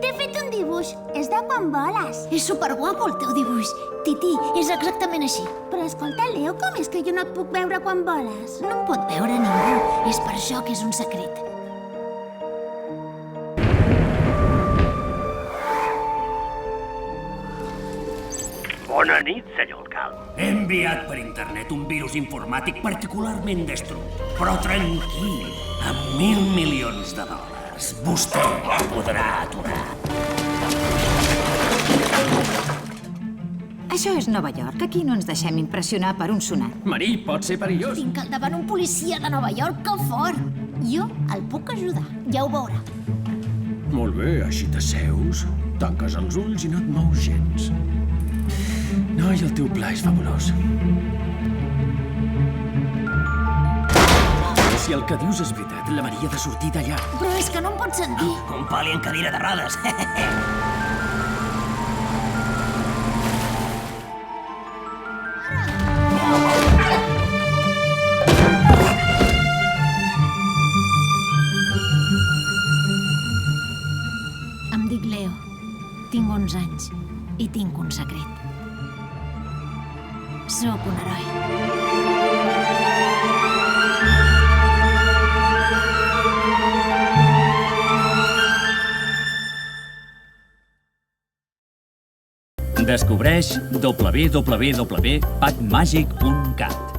T'he fet un dibuix. És de quan voles. És superguapo el teu dibuix. Titi, és exactament així. Però escolta, Leo, com és que jo no et puc veure quan voles? No em pot veure ningú. És per això que és un secret. Bona nit, senyor alcalde. He enviat per internet un virus informàtic particularment destructor. Però tranquil, amb $1.000 milions vostè el podrà aturar. Això és Nova York. Aquí no ens deixem impressionar per un sonat. Marí, pot ser perillós. Tinc al davant un policia de Nova York que fort. Jo el puc ajudar. Ja ho veurà. Molt bé, així t'asseus, tanques els ulls i no et mous gens. Noi, el teu pla és fabulós. Si el que dius és veritat, la Maria ha de sortir d'allà. Però és que no em pot sentir. Un pali en cadira de rodes. Em dic Leo. Tinc 11 anys i tinc un secret. Sóc un heroi. Descobreix www.pacmagic.cat.